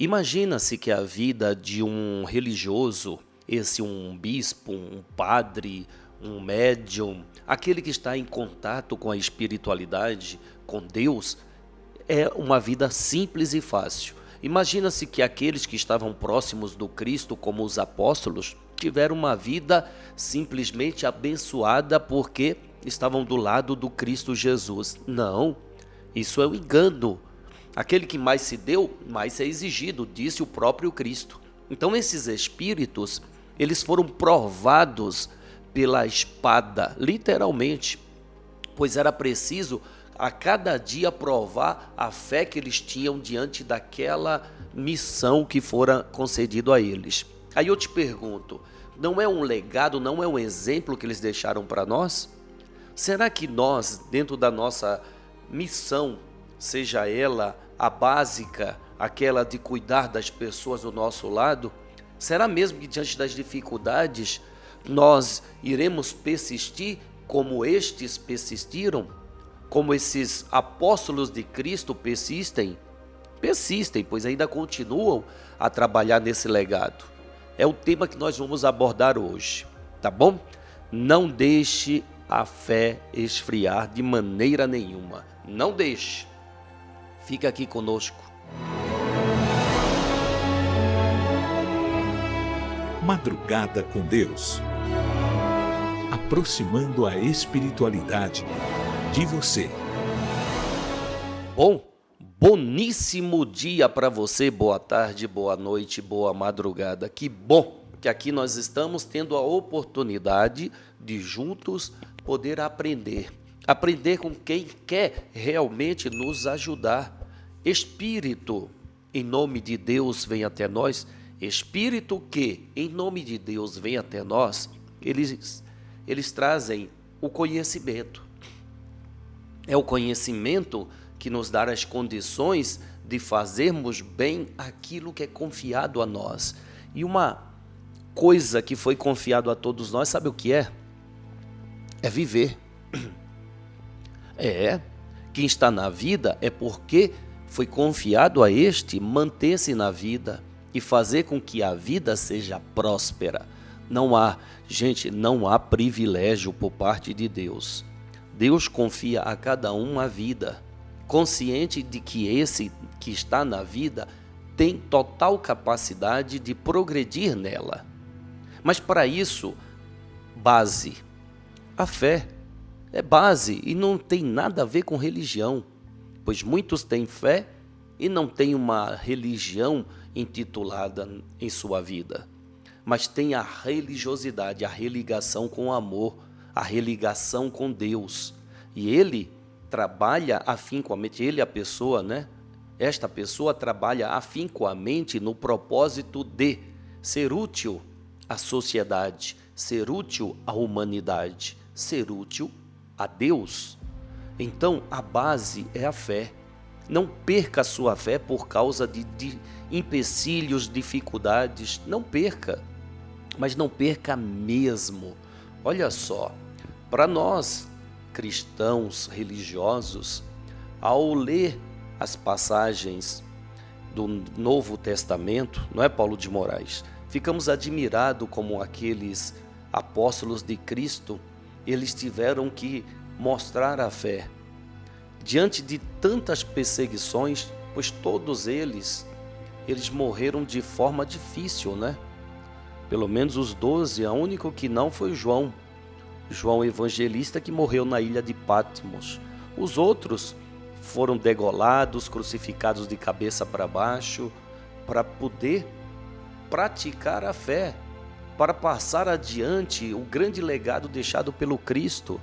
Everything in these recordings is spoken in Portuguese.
Imagina-se que a vida de um religioso, esse um bispo, um padre, um médium, aquele que está em contato com a espiritualidade, com Deus, é uma vida simples e fácil. Imagina-se que aqueles que estavam próximos do Cristo, como os apóstolos, tiveram uma vida simplesmente abençoada porque estavam do lado do Cristo Jesus. Não, isso é um engano. Aquele que mais se deu, mais é exigido, disse o próprio Cristo. Então esses espíritos, eles foram provados pela espada, literalmente, pois era preciso a cada dia provar a fé que eles tinham diante daquela missão que fora concedido a eles. Aí eu te pergunto, não é um legado, não é um exemplo que eles deixaram para nós? Será que nós, dentro da nossa missão, seja ela a básica, aquela de cuidar das pessoas do nosso lado, será mesmo que diante das dificuldades nós iremos persistir como estes persistiram? Como esses apóstolos de Cristo persistem? Persistem, pois ainda continuam a trabalhar nesse legado. É o tema que nós vamos abordar hoje, tá bom? Não deixe a fé esfriar de maneira nenhuma. Não deixe. Fica aqui conosco. Madrugada com Deus. Aproximando a espiritualidade de você. Boníssimo dia para você, boa tarde, boa noite, boa madrugada. Que bom que aqui nós estamos tendo a oportunidade de juntos poder aprender. Aprender com quem quer realmente nos ajudar. Espírito, em nome de Deus, vem até nós. Espírito que, em nome de Deus, vem até nós, eles trazem o conhecimento. É o conhecimento que nos dá as condições de fazermos bem aquilo que é confiado a nós. E uma coisa que foi confiado a todos nós, sabe o que é? É viver. Quem está na vida é porque foi confiado a este manter-se na vida e fazer com que a vida seja próspera. Não há privilégio por parte de Deus. Deus confia a cada um a vida, consciente de que esse que está na vida tem total capacidade de progredir nela. Mas para isso, base. A fé é base e não tem nada a ver com religião, pois muitos têm fé e não têm uma religião intitulada em sua vida, mas tem a religiosidade, a religação com o amor, a religação com Deus. E ele trabalha afincoamente, a pessoa, Esta pessoa trabalha afincoamente no propósito de ser útil à sociedade, ser útil à humanidade, ser útil a Deus. Então, a base é a fé. Não perca a sua fé por causa de empecilhos, dificuldades. Não perca, mas não perca mesmo. Olha só, para nós cristãos religiosos, ao ler as passagens do Novo Testamento, não é, Paulo de Moraes? Ficamos admirados como aqueles apóstolos de Cristo, eles tiveram que mostrar a fé diante de tantas perseguições, pois todos eles morreram de forma difícil, Pelo menos os 12, a único que não foi João Evangelista, que morreu na ilha de Patmos. Os outros foram degolados, crucificados de cabeça para baixo, para poder praticar a fé, para passar adiante o grande legado deixado pelo Cristo.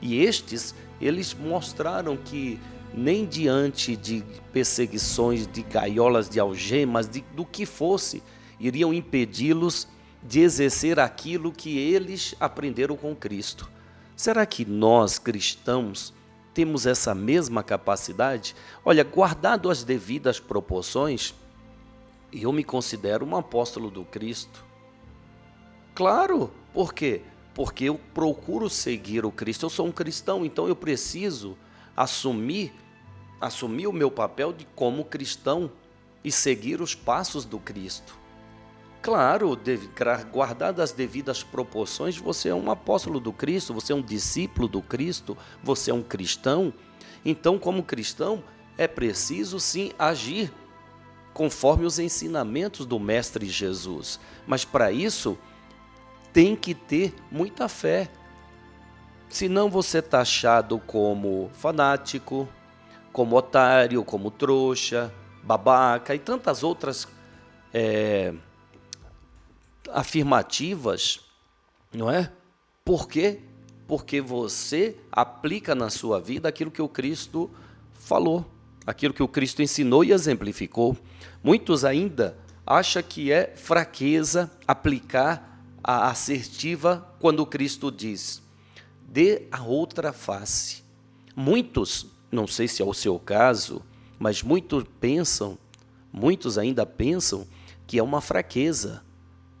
E eles mostraram que nem diante de perseguições, de gaiolas, de algemas, do que fosse, iriam impedi-los de exercer aquilo que eles aprenderam com Cristo. Será que nós, cristãos, temos essa mesma capacidade? Olha, guardado as devidas proporções, eu me considero um apóstolo do Cristo. Claro, por quê? Porque eu procuro seguir o Cristo. Eu sou um cristão, então eu preciso assumir o meu papel de como cristão. e seguir os passos do Cristo. Claro, guardadas as devidas proporções, você é um apóstolo do Cristo, você é um discípulo do Cristo, você é um cristão. Então, como cristão, é preciso sim agir conforme os ensinamentos do Mestre Jesus. Mas para isso, tem que ter muita fé. Senão você é taxado como fanático, como otário, como trouxa, babaca e tantas outras afirmativas, não é? Por quê? Porque você aplica na sua vida aquilo que o Cristo falou, aquilo que o Cristo ensinou e exemplificou. Muitos ainda acham que é fraqueza aplicar a assertiva quando o Cristo diz: dê a outra face. Muitos, não sei se é o seu caso, mas muitos ainda pensam que é uma fraqueza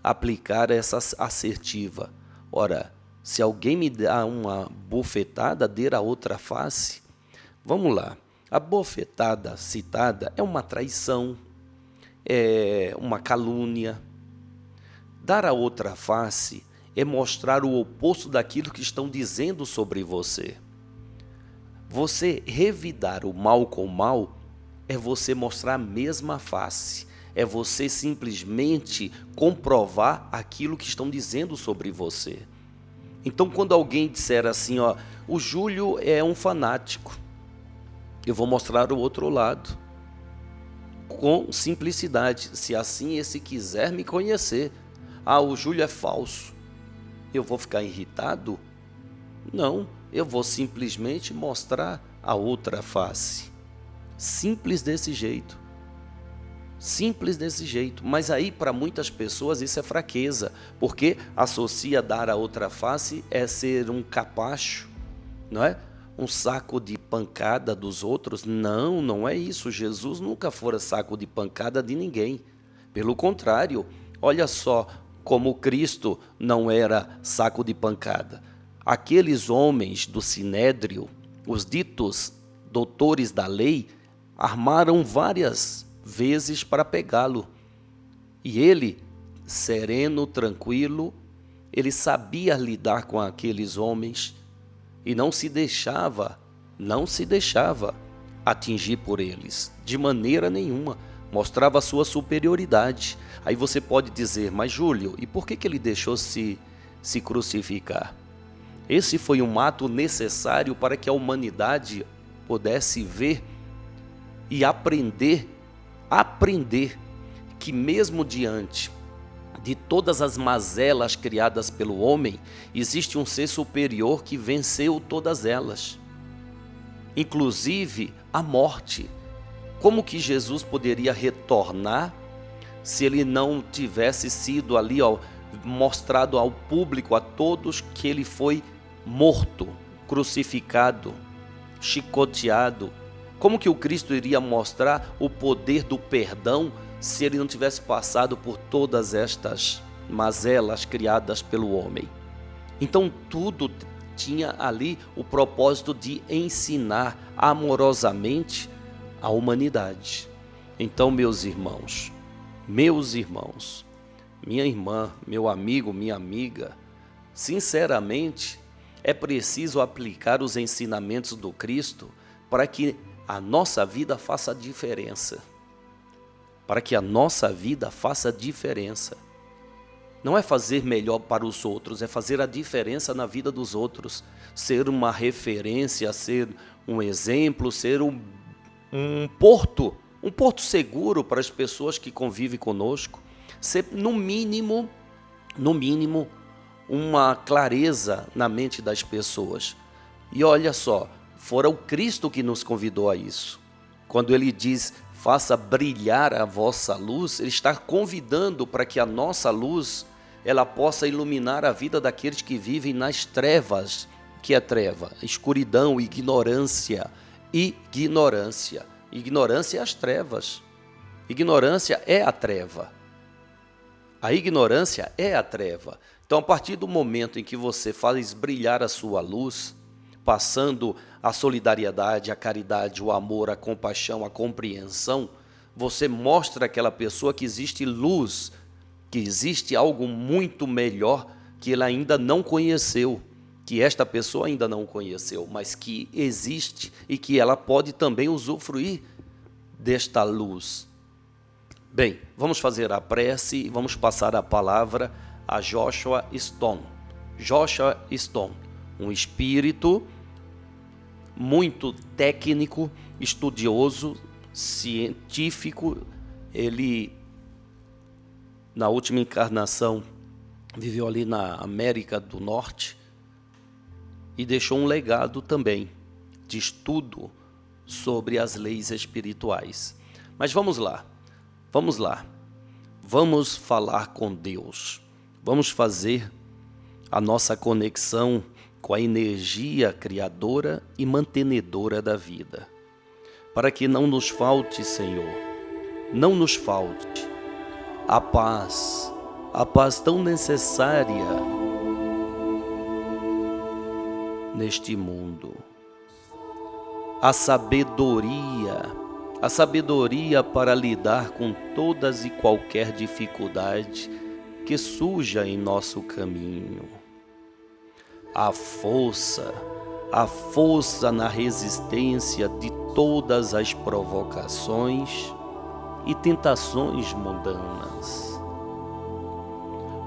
aplicar essa assertiva. Ora, se alguém me dá uma bofetada, dê a outra face. Vamos lá. A bofetada citada é uma traição, é uma calúnia. Dar a outra face é mostrar o oposto daquilo que estão dizendo sobre você. Você revidar o mal com o mal é você mostrar a mesma face. É você simplesmente comprovar aquilo que estão dizendo sobre você. Então, quando alguém disser assim, ó, o Júlio é um fanático, eu vou mostrar o outro lado, com simplicidade, se assim esse quiser me conhecer. Ah, o Júlio é falso, eu vou ficar irritado? Não, eu vou simplesmente mostrar a outra face. Simples desse jeito. Simples desse jeito, mas aí para muitas pessoas isso é fraqueza, porque associa dar a outra face é ser um capacho, não é? Um saco de pancada dos outros. Não, não é isso. Jesus nunca fora saco de pancada de ninguém. Pelo contrário, olha só como Cristo não era saco de pancada. Aqueles homens do Sinédrio, os ditos doutores da lei, armaram várias vezes para pegá-lo. E ele, sereno, tranquilo, ele sabia lidar com aqueles homens e não se deixava atingir por eles, de maneira nenhuma. Mostrava a sua superioridade. Aí você pode dizer, mas Júlio, e por que ele deixou se crucificar? Esse foi um ato necessário para que a humanidade pudesse ver e aprender que mesmo diante de todas as mazelas criadas pelo homem, existe um ser superior que venceu todas elas, inclusive a morte. Como que Jesus poderia retornar se ele não tivesse sido ali mostrado ao público, a todos, que ele foi morto, crucificado, chicoteado? Como que o Cristo iria mostrar o poder do perdão se ele não tivesse passado por todas estas mazelas criadas pelo homem? Então tudo tinha ali o propósito de ensinar amorosamente a humanidade. Então, meus irmãos, minha irmã, meu amigo, minha amiga, sinceramente, é preciso aplicar os ensinamentos do Cristo para que a nossa vida faça diferença. Para que a nossa vida faça diferença. Não é fazer melhor para os outros, é fazer a diferença na vida dos outros. Ser uma referência, ser um exemplo, ser um porto seguro para as pessoas que convivem conosco. Ser, no mínimo, uma clareza na mente das pessoas. E olha só, fora o Cristo que nos convidou a isso. Quando ele diz, faça brilhar a vossa luz, ele está convidando para que a nossa luz, ela possa iluminar a vida daqueles que vivem nas trevas. Que é treva? Escuridão, ignorância. Ignorância é as trevas. Ignorância é a treva. A ignorância é a treva. Então, a partir do momento em que você faz brilhar a sua luz, passando a solidariedade, a caridade, o amor, a compaixão, a compreensão, Você mostra àquela pessoa que existe luz, que existe algo muito melhor que ele ainda não conheceu, que esta pessoa ainda não conheceu, mas que existe e que ela pode também usufruir desta luz. Bem, vamos fazer a prece e vamos passar a palavra a Joshua Stone. Joshua Stone, um espírito muito técnico, estudioso, científico. Ele, na última encarnação, viveu ali na América do Norte e deixou um legado também de estudo sobre as leis espirituais. Mas vamos lá, vamos falar com Deus, vamos fazer a nossa conexão com a energia criadora e mantenedora da vida, para que não nos falte, Senhor, não nos falte a paz tão necessária neste mundo, a sabedoria para lidar com todas e qualquer dificuldade que surja em nosso caminho, a força na resistência de todas as provocações e tentações mundanas.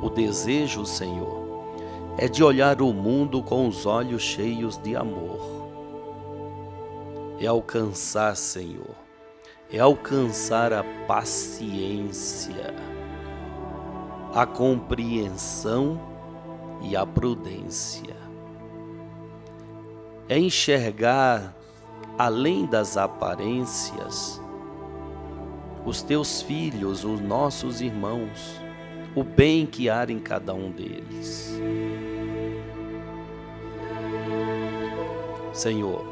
O desejo, Senhor, é de olhar o mundo com os olhos cheios de amor. É alcançar, Senhor, é alcançar a paciência, a compreensão e a prudência. É enxergar além das aparências os teus filhos, os nossos irmãos, o bem que há em cada um deles. Senhor,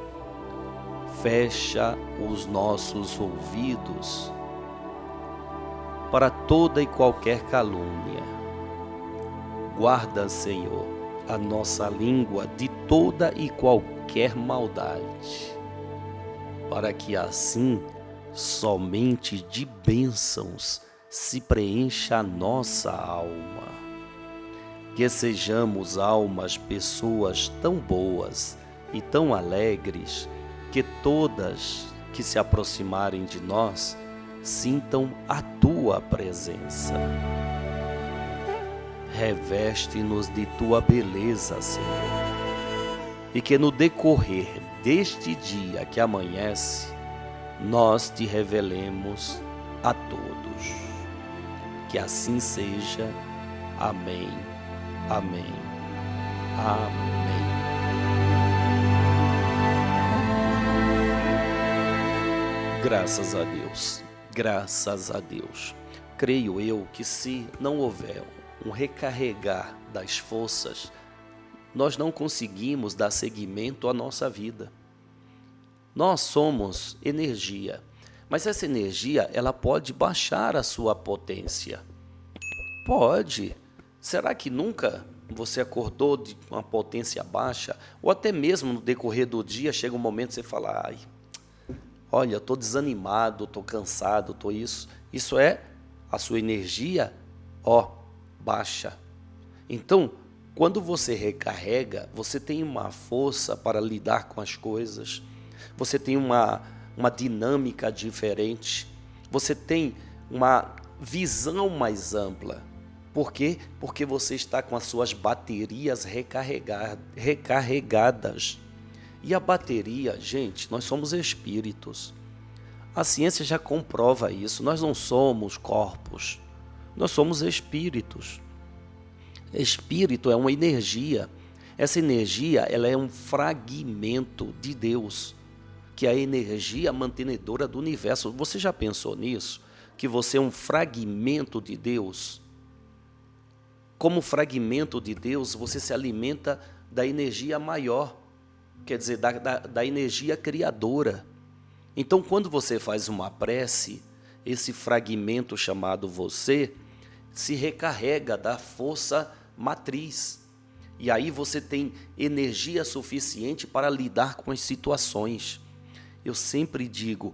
fecha os nossos ouvidos para toda e qualquer calúnia. Guarda, Senhor, a nossa língua de toda e qualquer maldade, para que assim somente de bênçãos se preencha a nossa alma. Que sejamos almas, pessoas tão boas e tão alegres, que todas que se aproximarem de nós sintam a Tua presença. Reveste-nos de Tua beleza, Senhor, e que no decorrer deste dia que amanhece, nós Te revelemos a todos. Que assim seja. Amém, amém, amém. Graças a Deus, graças a Deus. Creio eu que se não houver um recarregar das forças, nós não conseguimos dar seguimento à nossa vida. Nós somos energia, mas essa energia, ela pode baixar a sua potência. Pode. Será que nunca você acordou de uma potência baixa? Ou até mesmo no decorrer do dia, chega um momento que você fala, ai, olha, estou desanimado, estou cansado, estou isso. Isso é a sua energia, baixa. Então, quando você recarrega, você tem uma força para lidar com as coisas, você tem uma dinâmica diferente, você tem uma visão mais ampla. Por quê? Porque você está com as suas baterias recarregadas. E a bateria, gente, nós somos espíritos. A ciência já comprova isso. Nós não somos corpos, nós somos espíritos. Espírito é uma energia. Essa energia, ela é um fragmento de Deus, que é a energia mantenedora do universo. Você já pensou nisso? Que você é um fragmento de Deus? Como fragmento de Deus, você se alimenta da energia maior, quer dizer, da energia criadora. Então, quando você faz uma prece, esse fragmento chamado você se recarrega da força matriz. E aí você tem energia suficiente para lidar com as situações. Eu sempre digo,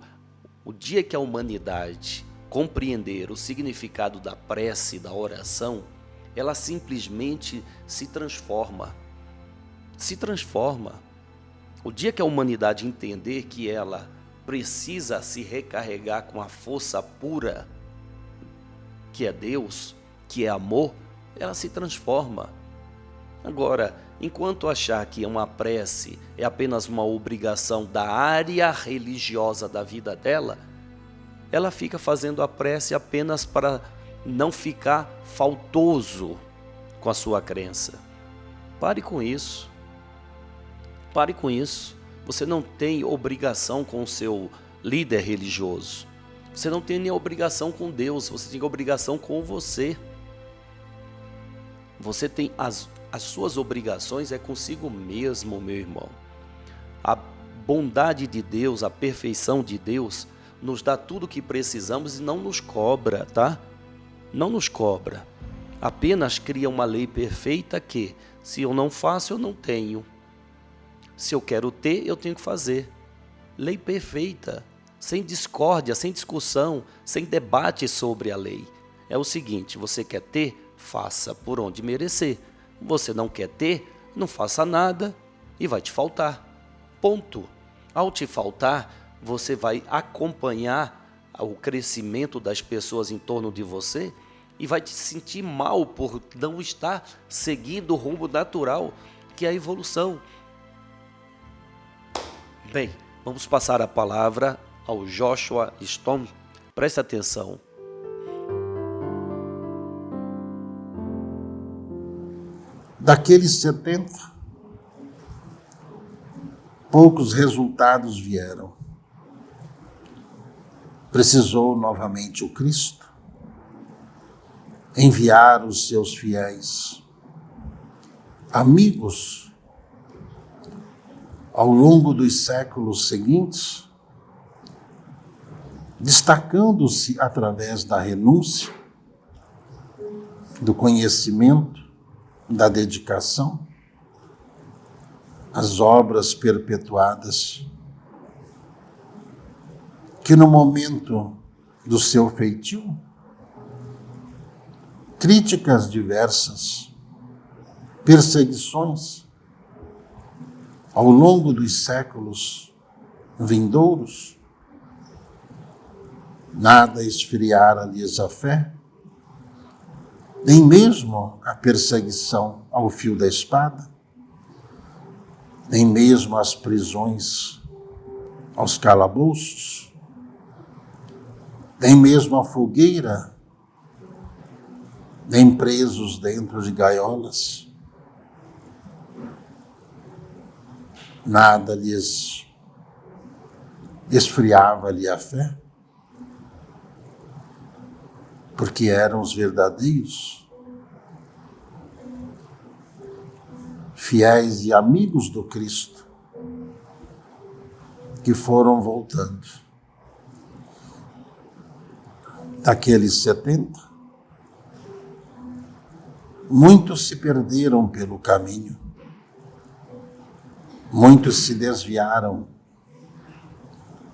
O dia que a humanidade compreender o significado da prece, da oração, ela simplesmente se transforma. Se transforma. O dia que a humanidade entender que ela precisa se recarregar com a força pura, que é Deus, que é amor, ela se transforma. Agora, enquanto achar que uma prece é apenas uma obrigação da área religiosa da vida dela, ela fica fazendo a prece apenas para não ficar faltoso com a sua crença. Pare com isso. Pare com isso. Você não tem obrigação com o seu líder religioso. Você não tem nem obrigação com Deus, você tem obrigação com você. Você tem as suas obrigações é consigo mesmo, meu irmão. A bondade de Deus, a perfeição de Deus, nos dá tudo o que precisamos e não nos cobra, tá? Não nos cobra. Apenas cria uma lei perfeita que, se eu não faço, eu não tenho. Se eu quero ter, eu tenho que fazer. Lei perfeita, sem discórdia, sem discussão, sem debate sobre a lei. É o seguinte, você quer ter? Faça por onde merecer. Você não quer ter? Não faça nada e vai te faltar. Ponto. Ao te faltar, você vai acompanhar o crescimento das pessoas em torno de você e vai te sentir mal por não estar seguindo o rumo natural, que é a evolução. Bem, vamos passar a palavra ao Joshua Stone. Preste atenção. Daqueles 70, poucos resultados vieram. Precisou novamente o Cristo enviar os seus fiéis, amigos, ao longo dos séculos seguintes, destacando-se através da renúncia, do conhecimento, da dedicação, as obras perpetuadas, que no momento do seu feitio, críticas diversas, perseguições, ao longo dos séculos vindouros, nada esfriara-lhes a fé, nem mesmo a perseguição ao fio da espada, nem mesmo as prisões aos calabouços, nem mesmo a fogueira, nem presos dentro de gaiolas. Nada lhes esfriava-lhe a fé, porque eram os verdadeiros fiéis e amigos do Cristo que foram voltando. Daqueles 70, muitos se perderam pelo caminho, muitos se desviaram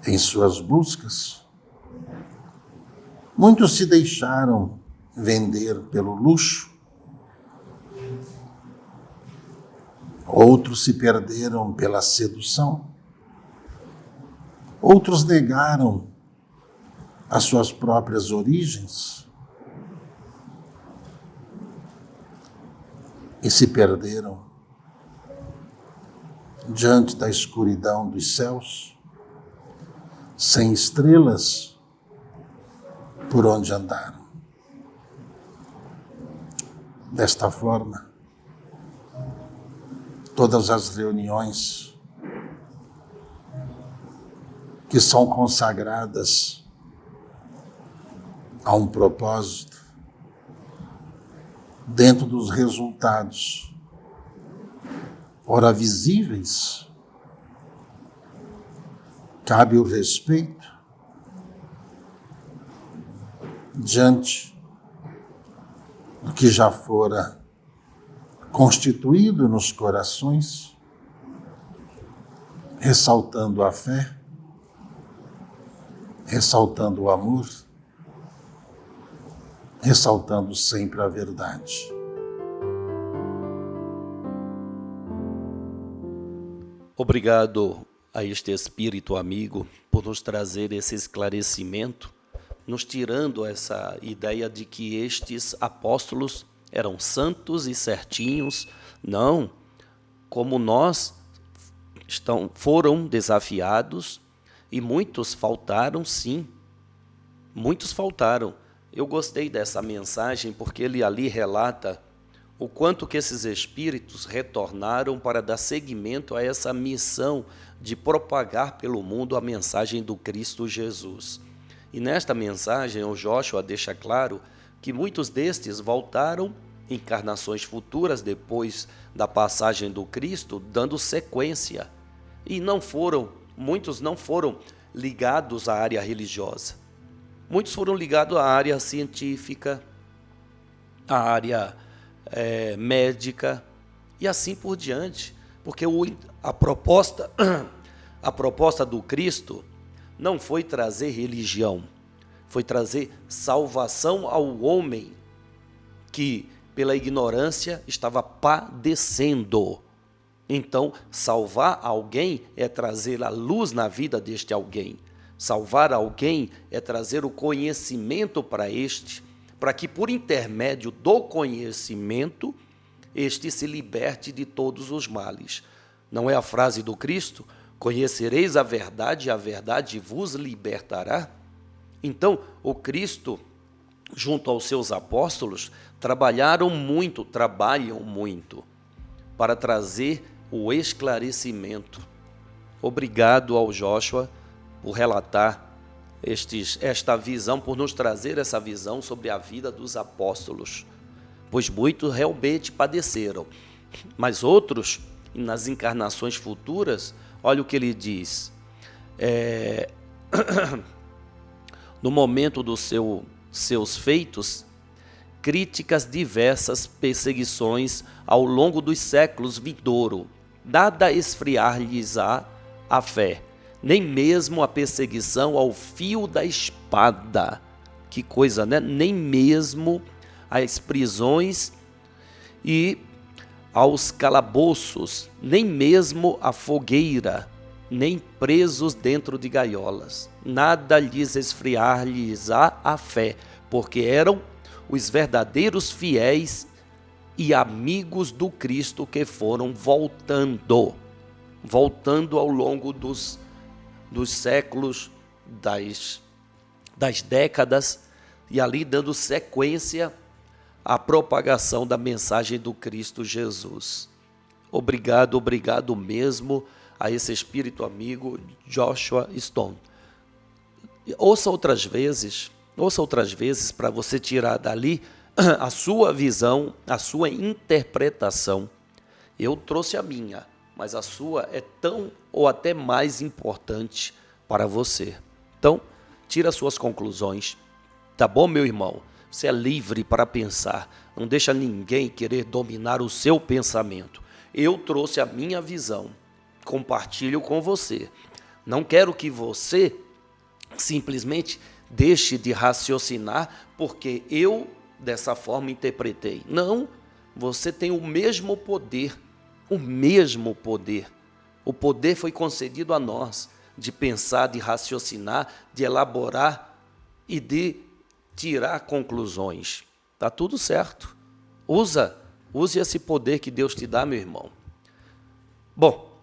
em suas buscas, muitos se deixaram vender pelo luxo, outros se perderam pela sedução, outros negaram as suas próprias origens e se perderam diante da escuridão dos céus, sem estrelas por onde andaram. Desta forma, todas as reuniões que são consagradas a um propósito, dentro dos resultados, ora visíveis, cabe o respeito diante do que já fora constituído nos corações, ressaltando a fé, ressaltando o amor, ressaltando sempre a verdade. Obrigado a este Espírito amigo por nos trazer esse esclarecimento, nos tirando essa ideia de que estes apóstolos eram santos e certinhos. Não, como nós foram desafiados e muitos faltaram, sim, muitos faltaram. Eu gostei dessa mensagem porque ele ali relata o quanto que esses espíritos retornaram para dar seguimento a essa missão de propagar pelo mundo a mensagem do Cristo Jesus. E nesta mensagem, o Joshua deixa claro que muitos destes voltaram em encarnações futuras depois da passagem do Cristo, dando sequência. E muitos não foram ligados à área religiosa. Muitos foram ligados à área científica, à área médica e assim por diante, porque a proposta do Cristo não foi trazer religião, foi trazer salvação ao homem que, pela ignorância, estava padecendo. Então, salvar alguém é trazer a luz na vida deste alguém. Salvar alguém é trazer o conhecimento para este, para que, por intermédio do conhecimento, este se liberte de todos os males. Não é a frase do Cristo? Conhecereis a verdade e a verdade vos libertará? Então, o Cristo, junto aos seus apóstolos, trabalham muito para trazer o esclarecimento. Obrigado ao Joshua por relatar esta visão, por nos trazer essa visão sobre a vida dos apóstolos, pois muitos realmente padeceram, mas outros, nas encarnações futuras, olha o que ele diz, no momento dos seus feitos, críticas diversas, perseguições ao longo dos séculos vindouro, nada esfriar-lhes a fé, nem mesmo a perseguição ao fio da espada. Que coisa, né? Nem mesmo as prisões e aos calabouços, nem mesmo a fogueira, nem presos dentro de gaiolas. Nada lhes esfriar-lhes a fé, porque eram os verdadeiros fiéis e amigos do Cristo que foram voltando ao longo dos séculos, das décadas, e ali dando sequência à propagação da mensagem do Cristo Jesus. Obrigado mesmo a esse espírito amigo Joshua Stone. Ouça outras vezes para você tirar dali a sua visão, a sua interpretação. Eu trouxe a minha, mas a sua é tão ou até mais importante para você. Então, tira as suas conclusões. Tá bom, meu irmão? Você é livre para pensar. Não deixa ninguém querer dominar o seu pensamento. Eu trouxe a minha visão. Compartilho com você. Não quero que você simplesmente deixe de raciocinar porque eu dessa forma interpretei. Não, você tem o mesmo poder. O mesmo poder. O poder foi concedido a nós de pensar, de raciocinar, de elaborar e de tirar conclusões. Tá tudo certo. Use esse poder que Deus te dá, meu irmão. Bom,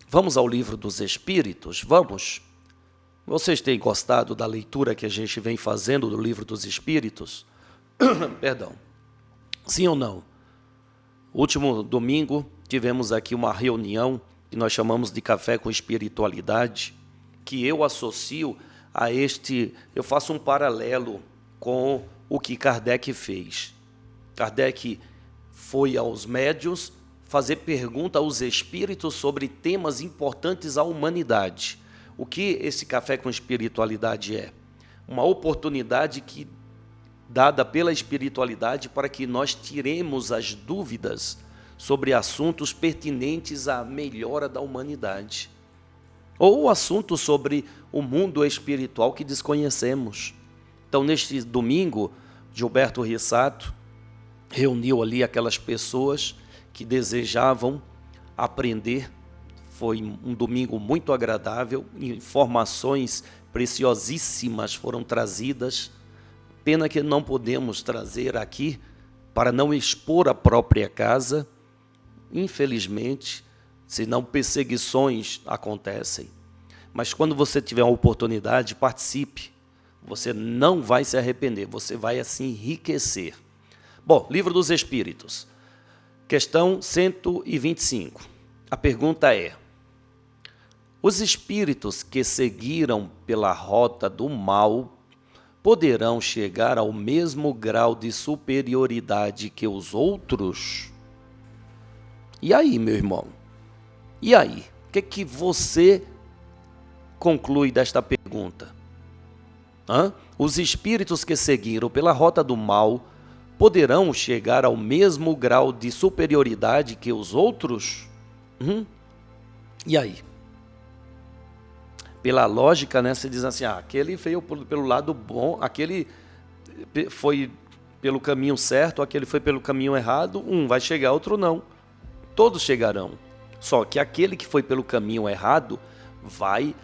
vamos ao livro dos Espíritos? Vamos? Vocês têm gostado da leitura que a gente vem fazendo do livro dos Espíritos? Perdão. Sim ou não? Último domingo, tivemos aqui uma reunião que nós chamamos de Café com Espiritualidade, que eu associo a eu faço um paralelo com o que Kardec fez. Kardec foi aos médiuns fazer pergunta aos espíritos sobre temas importantes à humanidade. O que esse Café com Espiritualidade é? Uma oportunidade dada pela espiritualidade para que nós tiremos as dúvidas sobre assuntos pertinentes à melhora da humanidade. ou assuntos sobre o mundo espiritual que desconhecemos. Então, neste domingo, Gilberto Rissato reuniu ali aquelas pessoas que desejavam aprender. Foi um domingo muito agradável, informações preciosíssimas foram trazidas. Pena que não podemos trazer aqui para não expor a própria casa, infelizmente, senão perseguições acontecem. Mas quando você tiver a oportunidade, participe. Você não vai se arrepender, você vai assim enriquecer. Bom, Livro dos Espíritos, questão 125. A pergunta é: os espíritos que seguiram pela rota do mal poderão chegar ao mesmo grau de superioridade que os outros? E aí, meu irmão? E aí? O que você conclui desta pergunta? Os espíritos que seguiram pela rota do mal poderão chegar ao mesmo grau de superioridade que os outros? E aí? Pela lógica, né, você diz assim, aquele veio pelo lado bom, aquele foi pelo caminho certo, aquele foi pelo caminho errado, um vai chegar, outro não. Todos chegarão. Só que aquele que foi pelo caminho errado vai,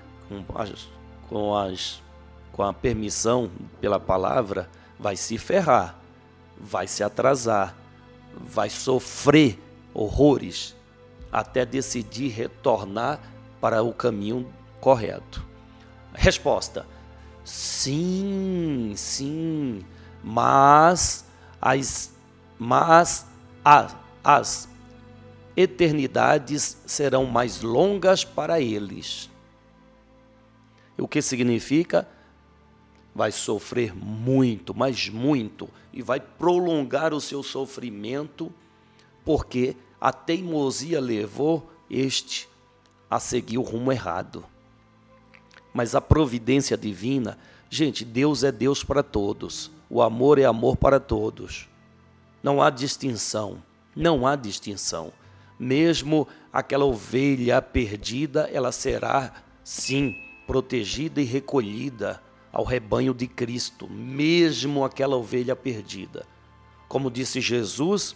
com a permissão pela palavra, vai se ferrar, vai se atrasar, vai sofrer horrores até decidir retornar para o caminho correto. Resposta: sim, mas as eternidades serão mais longas para eles. O que significa? Vai sofrer muito, mas muito, e vai prolongar o seu sofrimento, porque a teimosia levou este a seguir o rumo errado. Mas a providência divina, gente, Deus é Deus para todos, o amor é amor para todos. Não há distinção, não há distinção. Mesmo aquela ovelha perdida, ela será, sim, protegida e recolhida ao rebanho de Cristo, mesmo aquela ovelha perdida. Como disse Jesus,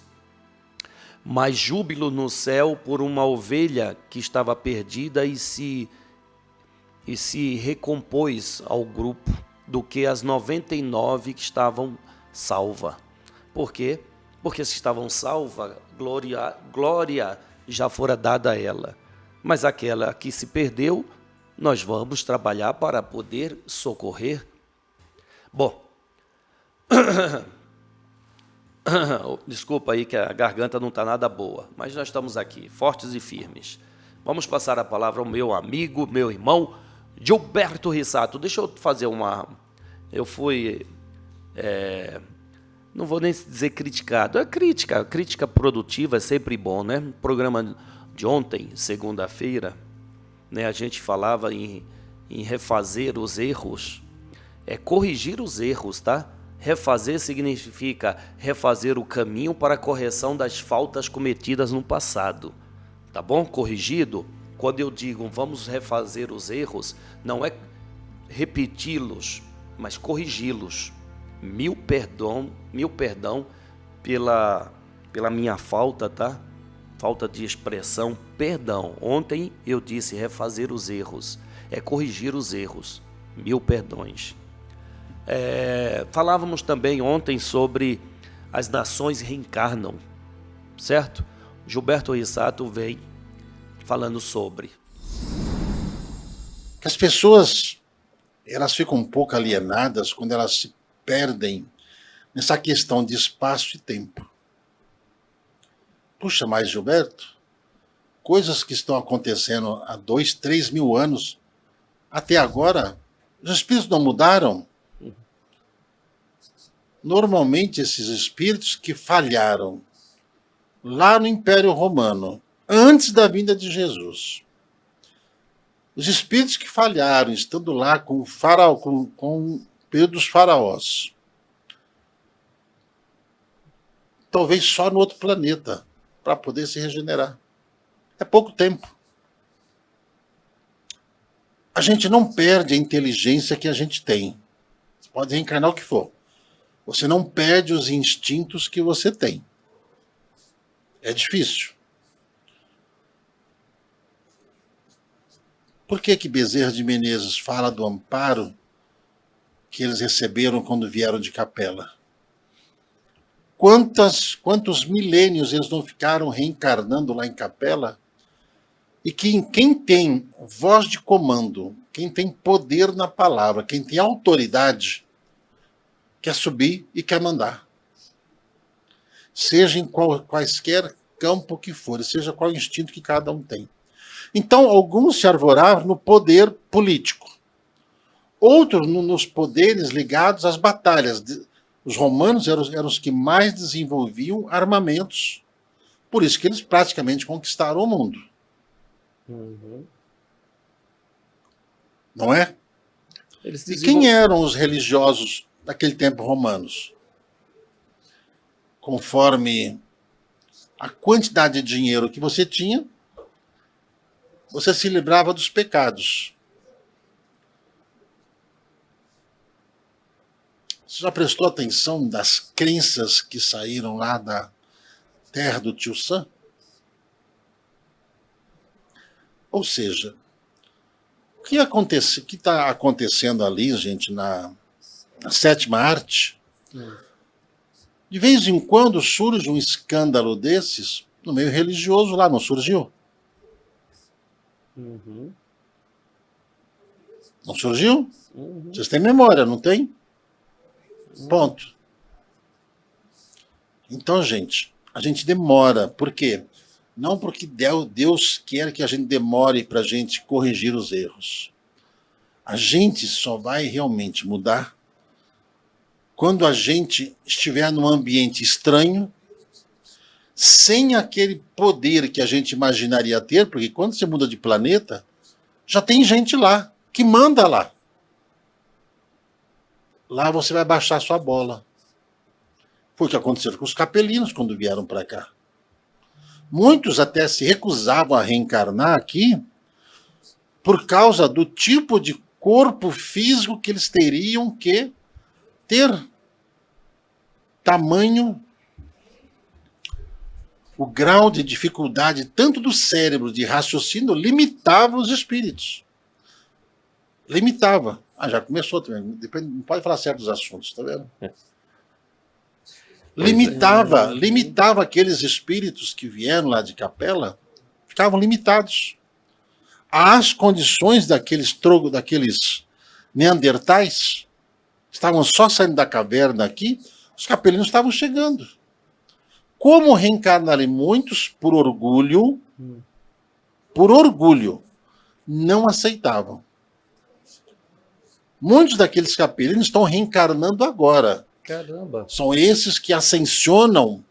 mais júbilo no céu por uma ovelha que estava perdida e se recompôs ao grupo do que as 99 que estavam salvas. Por quê? Porque se estavam salvas, glória já fora dada a ela. Mas aquela que se perdeu, nós vamos trabalhar para poder socorrer. Bom, desculpa aí que a garganta não está nada boa, mas nós estamos aqui, fortes e firmes. Vamos passar a palavra ao meu amigo, meu irmão, Gilberto Rissato. Deixa eu fazer eu fui, não vou nem dizer criticado, é crítica produtiva é sempre bom, né? No programa de ontem, segunda-feira, né, a gente falava em refazer os erros, corrigir os erros, tá? Refazer significa refazer o caminho para a correção das faltas cometidas no passado, tá bom? Corrigido, quando eu digo vamos refazer os erros, não é repeti-los, mas corrigi-los. Mil perdão pela minha falta, tá? Falta de expressão, perdão. Ontem eu disse refazer os erros, corrigir os erros. Mil perdões. Falávamos também ontem sobre as nações reencarnam, certo? Gilberto Rissato vem falando sobre. As pessoas, elas ficam um pouco alienadas quando elas se perdem nessa questão de espaço e tempo. Puxa, mas Gilberto, coisas que estão acontecendo há 2, 3 mil anos, até agora, os espíritos não mudaram? Normalmente, esses espíritos que falharam lá no Império Romano, antes da vinda de Jesus, os espíritos que falharam, estando lá com o período dos faraós, talvez só no outro planeta, para poder se regenerar. É pouco tempo. A gente não perde a inteligência que a gente tem. Você pode reencarnar o que for. Você não perde os instintos que você tem. É difícil. Por que Bezerra de Menezes fala do amparo que eles receberam quando vieram de Capela? Quantos milênios eles não ficaram reencarnando lá em Capela? E quem tem voz de comando, quem tem poder na palavra, quem tem autoridade, quer subir e quer mandar. Seja em quaisquer campo que for, seja qual instinto que cada um tem. Então, alguns se arvoraram no poder político. Outros nos poderes ligados às batalhas. Os romanos eram os que mais desenvolviam armamentos. Por isso que eles praticamente conquistaram o mundo. Uhum. Não é? E quem eram os religiosos daquele tempo romanos? Conforme a quantidade de dinheiro que você tinha, você se livrava dos pecados. Você já prestou atenção das crenças que saíram lá da terra do tio Sam? Ou seja, o que está acontecendo ali, gente, na sétima arte? De vez em quando surge um escândalo desses no meio religioso lá, não surgiu? Uhum. Não surgiu? Uhum. Vocês têm memória, não tem? Ponto. Então, gente, a gente demora. Por quê? Não porque Deus quer que a gente demore para a gente corrigir os erros. A gente só vai realmente mudar quando a gente estiver num ambiente estranho, sem aquele poder que a gente imaginaria ter, porque quando você muda de planeta, já tem gente lá, que manda lá. Lá você vai baixar sua bola. Foi o que aconteceu com os capelinos quando vieram para cá. Muitos até se recusavam a reencarnar aqui por causa do tipo de corpo físico que eles teriam que ter. Tamanho, o grau de dificuldade tanto do cérebro de raciocínio limitava os espíritos. Limitava. Já começou também. Depois não pode falar certos assuntos, tá vendo? Limitava aqueles espíritos que vieram lá de Capela, ficavam limitados às condições daqueles neandertais, estavam só saindo da caverna aqui, os capelinos estavam chegando. Como reencarnarem muitos por orgulho, não aceitavam. Muitos daqueles capelinos estão reencarnando agora. Caramba. São esses que ascensionam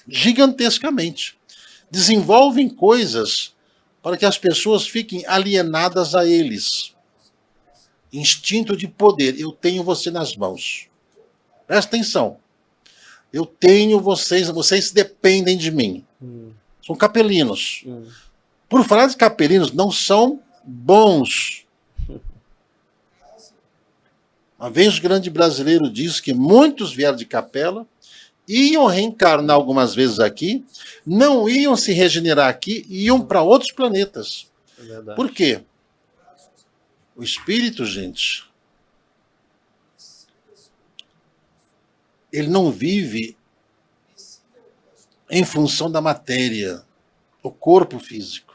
gigantescamente. Desenvolvem coisas para que as pessoas fiquem alienadas a eles. Instinto de poder. Eu tenho você nas mãos. Presta atenção. Eu tenho vocês dependem de mim. São capelinos. Por falar de capelinos, não são bons. Uma vez o grande brasileiro disse que muitos vieram de Capela, iam reencarnar algumas vezes aqui, não iam se regenerar aqui, iam para outros planetas. É verdade. Por quê? O espírito, gente, ele não vive em função da matéria, o corpo físico.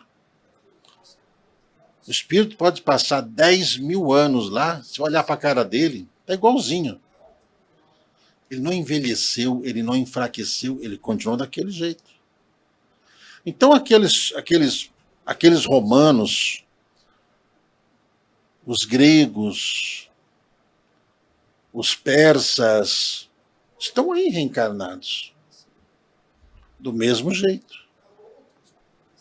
O espírito pode passar 10.000 anos lá, se olhar para a cara dele, é igualzinho. Ele não envelheceu, ele não enfraqueceu, ele continuou daquele jeito. Então aqueles romanos, os gregos, os persas, estão aí reencarnados. Do mesmo jeito.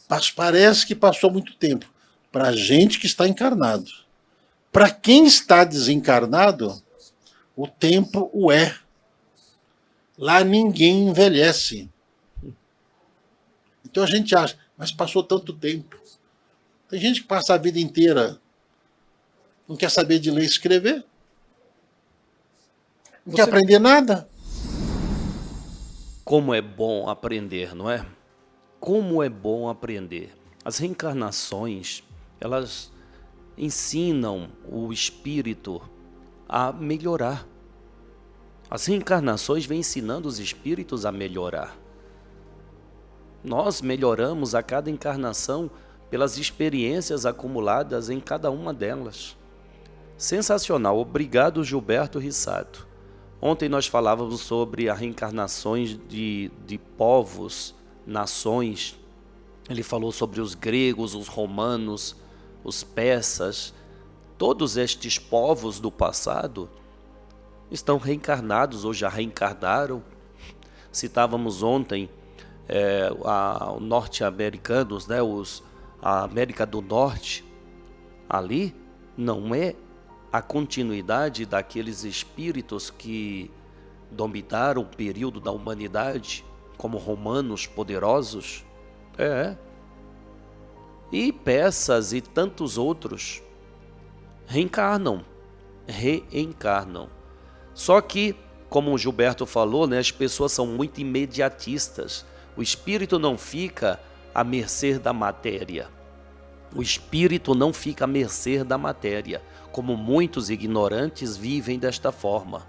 Mas parece que passou muito tempo. Para a gente que está encarnado. Para quem está desencarnado, o tempo o é. Lá ninguém envelhece. Então a gente acha, mas passou tanto tempo. Tem gente que passa a vida inteira, não quer saber de ler e escrever, não quer aprender nada. Como é bom aprender, não é? Como é bom aprender. As reencarnações, elas ensinam o espírito a melhorar. As reencarnações vêm ensinando os espíritos a melhorar. Nós melhoramos a cada encarnação pelas experiências acumuladas em cada uma delas. Sensacional. Obrigado, Gilberto Rissato. Ontem nós falávamos sobre as reencarnações de povos, nações. Ele falou sobre os gregos, os romanos, os persas. Todos estes povos do passado estão reencarnados ou já reencarnaram. Citávamos ontem os norte-americanos, né, a América do Norte. Ali não é a continuidade daqueles espíritos que dominaram o período da humanidade, como romanos poderosos. E persas e tantos outros reencarnam. Só que, como o Gilberto falou, né, as pessoas são muito imediatistas. O espírito não fica à mercê da matéria. O espírito não fica à mercê da matéria, como muitos ignorantes vivem desta forma.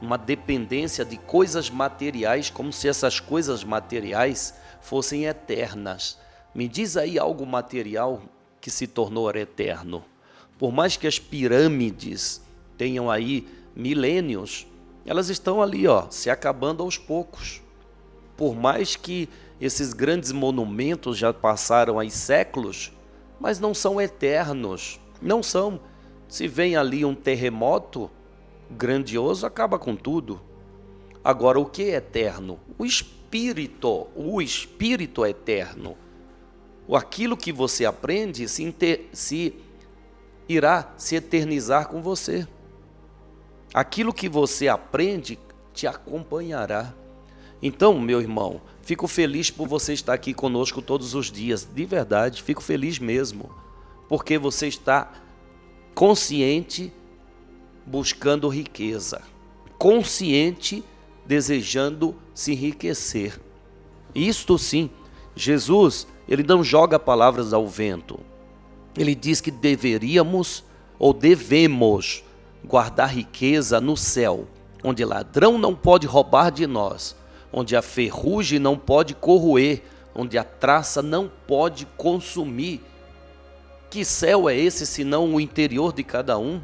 Uma dependência de coisas materiais, como se essas coisas materiais fossem eternas. Me diz aí algo material que se tornou eterno. Por mais que as pirâmides tenham aí milênios, elas estão ali, se acabando aos poucos. Por mais que esses grandes monumentos já passaram aí séculos, mas não são eternos, não são. Se vem ali um terremoto grandioso, acaba com tudo. Agora, o que é eterno? O espírito é eterno. Aquilo que você aprende irá se eternizar com você. Aquilo que você aprende te acompanhará. Então, meu irmão, fico feliz por você estar aqui conosco todos os dias. De verdade, fico feliz mesmo. Porque você está consciente, buscando riqueza. Consciente, desejando se enriquecer. Isto sim, Jesus, ele não joga palavras ao vento. Ele diz que deveríamos ou devemos guardar riqueza no céu, onde ladrão não pode roubar de nós, onde a ferrugem não pode corroer, onde a traça não pode consumir. Que céu é esse senão o interior de cada um?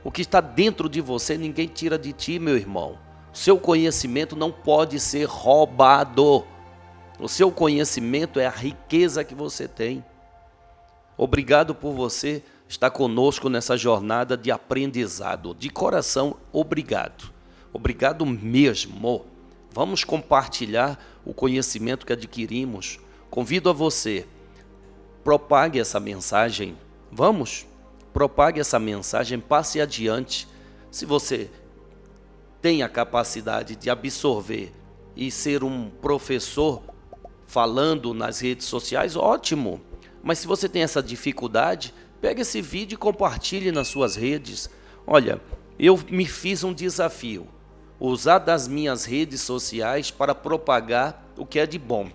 O que está dentro de você ninguém tira de ti, meu irmão. O seu conhecimento não pode ser roubado. O seu conhecimento é a riqueza que você tem. Obrigado por você estar conosco nessa jornada de aprendizado. De coração, obrigado. Obrigado mesmo. Vamos compartilhar o conhecimento que adquirimos. Convido a você, propague essa mensagem. Vamos? Propague essa mensagem, passe adiante. Se você tem a capacidade de absorver e ser um professor falando nas redes sociais, ótimo. Mas se você tem essa dificuldade, pegue esse vídeo e compartilhe nas suas redes. Olha, eu me fiz um desafio. Usar das minhas redes sociais para propagar o que é de bom.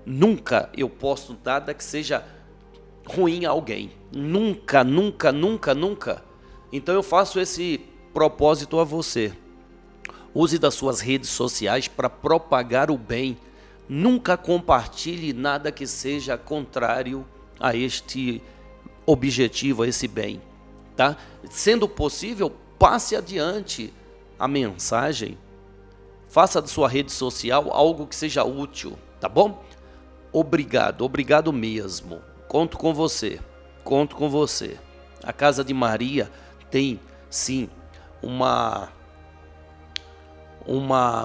Nunca eu posto nada que seja ruim a alguém. Nunca, nunca, nunca, nunca. Então eu faço esse propósito a você. Use das suas redes sociais para propagar o bem. Nunca compartilhe nada que seja contrário a este objetivo, a esse bem. Tá? Sendo possível, passe adiante a mensagem. Faça da sua rede social algo que seja útil, tá bom? Obrigado, obrigado mesmo. Conto com você, conto com você. A Casa de Maria tem, sim, uma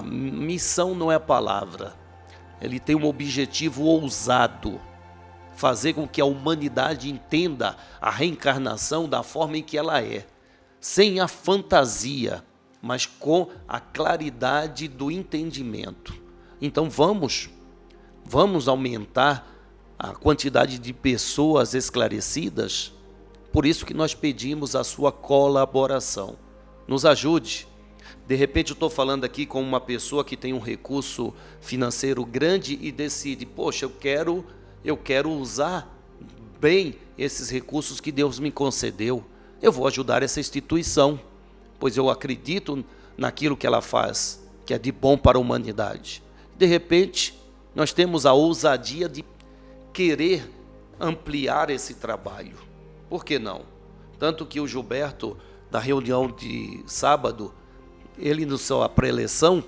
missão, não é a palavra. Ele tem um objetivo ousado. Fazer com que a humanidade entenda a reencarnação da forma em que ela é. Sem a fantasia, mas com a claridade do entendimento. Então vamos aumentar a quantidade de pessoas esclarecidas. Por isso que nós pedimos a sua colaboração. Nos ajude. De repente eu estou falando aqui com uma pessoa que tem um recurso financeiro grande e decide, poxa, eu quero usar bem esses recursos que Deus me concedeu. Eu vou ajudar essa instituição, pois eu acredito naquilo que ela faz, que é de bom para a humanidade. De repente, nós temos a ousadia de querer ampliar esse trabalho. Por que não? Tanto que o Gilberto, na reunião de sábado, ele na sua preleção,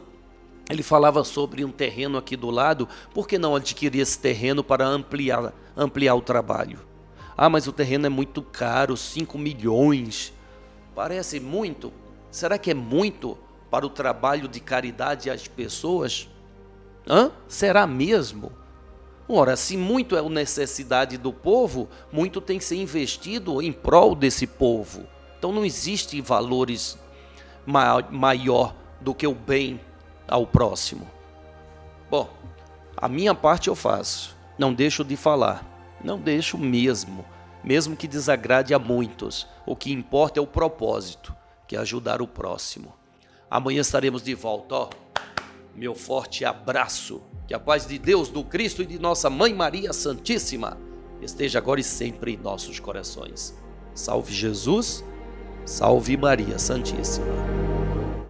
ele falava sobre um terreno aqui do lado. Por que não adquirir esse terreno para ampliar o trabalho? Ah, mas o terreno é muito caro, 5 milhões. Parece muito? Será que é muito para o trabalho de caridade às pessoas? Será mesmo? Ora, se muito é a necessidade do povo, muito tem que ser investido em prol desse povo. Então não existe valores maior do que o bem ao próximo. Bom, a minha parte eu faço, não deixo de falar, não deixo mesmo que desagrade a muitos. O que importa é o propósito, que é ajudar o próximo. Amanhã estaremos de volta, meu forte abraço, que a paz de Deus, do Cristo e de nossa Mãe Maria Santíssima esteja agora e sempre em nossos corações. Salve Jesus, salve Maria Santíssima.